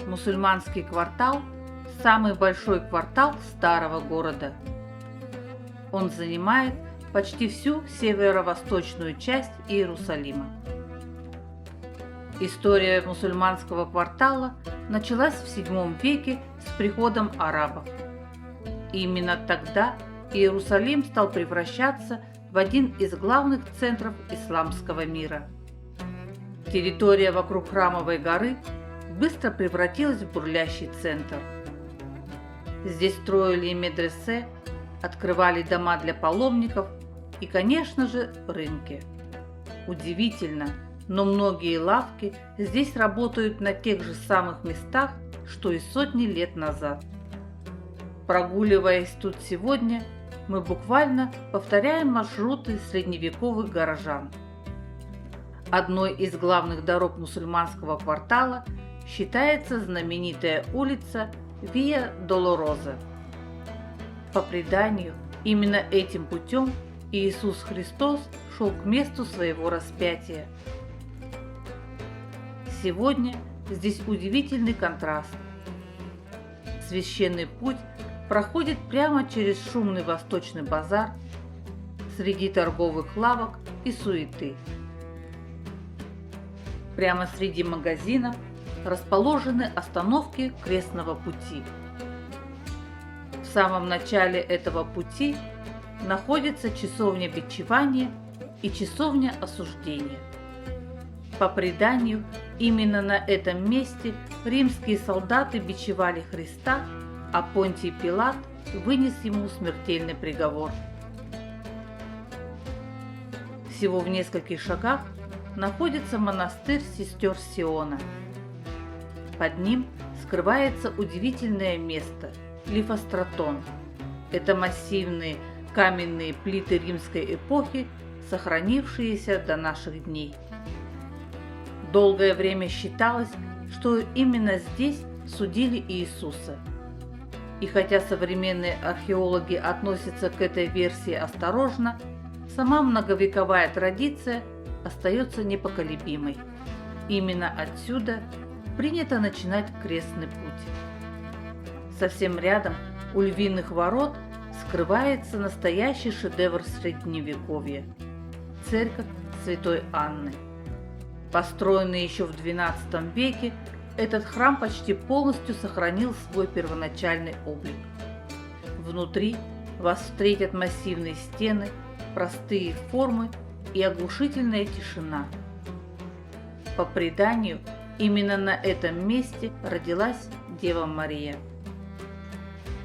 Мусульманский квартал – самый большой квартал старого города. Он занимает почти всю северо-восточную часть Иерусалима. История мусульманского квартала началась в VII веке с приходом арабов. Именно тогда Иерусалим стал превращаться в один из главных центров исламского мира. Территория вокруг Храмовой горы быстро превратилась в бурлящий центр. Здесь строили медресе, открывали дома для паломников и, конечно же, рынки. Удивительно, но многие лавки здесь работают на тех же самых местах, что и сотни лет назад. Прогуливаясь тут сегодня, мы буквально повторяем маршруты средневековых горожан. Одной из главных дорог мусульманского квартала считается знаменитая улица Виа Долороза. По преданию, именно этим путем Иисус Христос шел к месту своего распятия. Сегодня здесь удивительный контраст. Священный путь проходит прямо через шумный восточный базар, среди торговых лавок и суеты. Прямо среди магазинов расположены остановки крестного пути. В самом начале этого пути находится часовня бичевания и часовня осуждения. По преданию, именно на этом месте римские солдаты бичевали Христа, а Понтий Пилат вынес ему смертельный приговор. Всего в нескольких шагах находится монастырь сестер Сиона. Под ним скрывается удивительное место – Лифостратон. Это массивные каменные плиты римской эпохи, сохранившиеся до наших дней. Долгое время считалось, что именно здесь судили Иисуса. И хотя современные археологи относятся к этой версии осторожно, сама многовековая традиция остается непоколебимой. Именно отсюда принято начинать крестный путь. Совсем рядом, у Львиных ворот, скрывается настоящий шедевр Средневековья – церковь Святой Анны. Построенный еще в XII веке, этот храм почти полностью сохранил свой первоначальный облик. Внутри вас встретят массивные стены, простые формы и оглушительная тишина. По преданию, именно на этом месте родилась Дева Мария.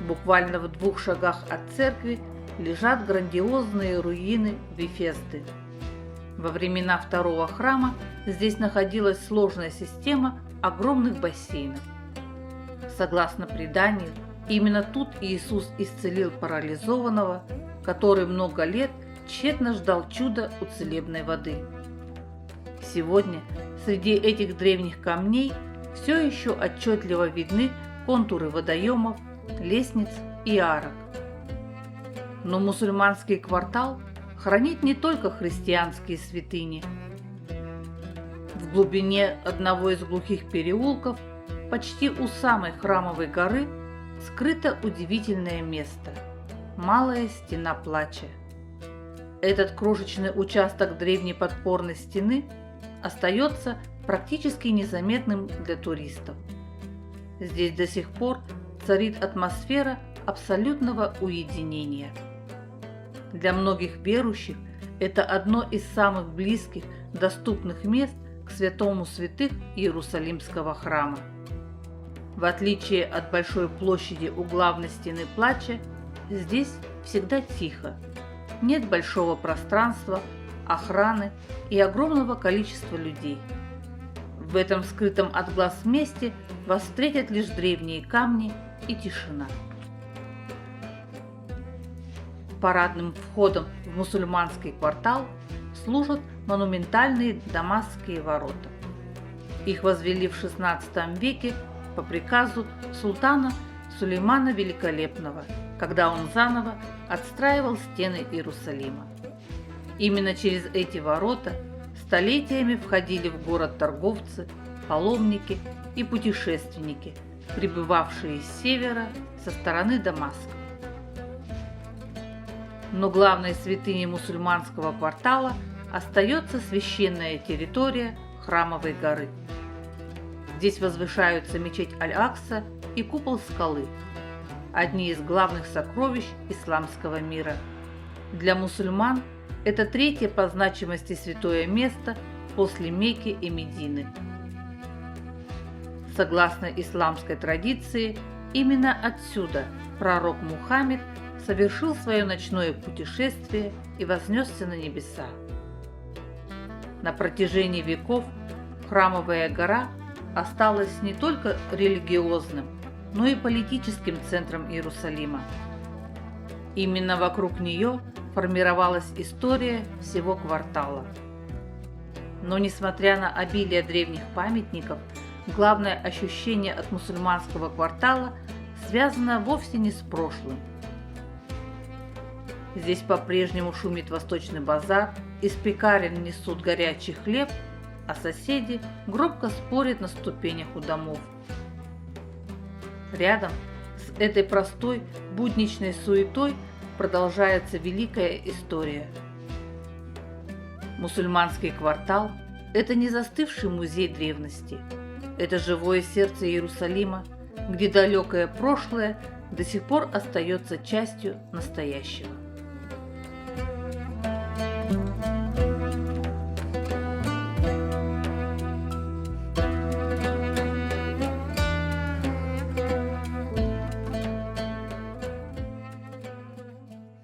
Буквально в 2 шагах от церкви лежат грандиозные руины Вифезды. Во времена второго храма здесь находилась сложная система огромных бассейнов. Согласно преданию, именно тут Иисус исцелил парализованного, который много лет тщетно ждал чуда у целебной воды. Сегодня среди этих древних камней все еще отчетливо видны контуры водоемов, лестниц и арок. Но мусульманский квартал хранит не только христианские святыни. В глубине одного из глухих переулков, почти у самой Храмовой горы, скрыто удивительное место – Малая стена плача. Этот крошечный участок древней подпорной стены остается практически незаметным для туристов. Здесь до сих пор царит атмосфера абсолютного уединения. Для многих верующих это одно из самых близких, доступных мест к святому святых Иерусалимского храма. В отличие от большой площади у главной стены плача, здесь всегда тихо. Нет большого пространства, охраны и огромного количества людей. В этом скрытом от глаз месте вас встретят лишь древние камни и тишина. Парадным входом в мусульманский квартал служат монументальные Дамасские ворота. Их возвели в XVI веке по приказу султана Сулеймана Великолепного, когда он заново отстраивал стены Иерусалима. Именно через эти ворота столетиями входили в город торговцы, паломники и путешественники, прибывавшие с севера со стороны Дамаска. Но главной святыней мусульманского квартала остается священная территория Храмовой горы. Здесь возвышаются мечеть Аль-Акса и купол скалы, одни из главных сокровищ исламского мира. Для мусульман это третье по значимости святое место после Мекки и Медины. Согласно исламской традиции, именно отсюда пророк Мухаммед совершил свое ночное путешествие и вознесся на небеса. На протяжении веков Храмовая гора осталась не только религиозным, но и политическим центром Иерусалима. Именно вокруг нее формировалась история всего квартала. Но несмотря на обилие древних памятников, главное ощущение от мусульманского квартала связано вовсе не с прошлым. Здесь по-прежнему шумит восточный базар, из пекарен несут горячий хлеб, а соседи громко спорят на ступенях у домов. Рядом с этой простой будничной суетой продолжается великая история. Мусульманский квартал – это не застывший музей древности. Это живое сердце Иерусалима, где далекое прошлое до сих пор остается частью настоящего.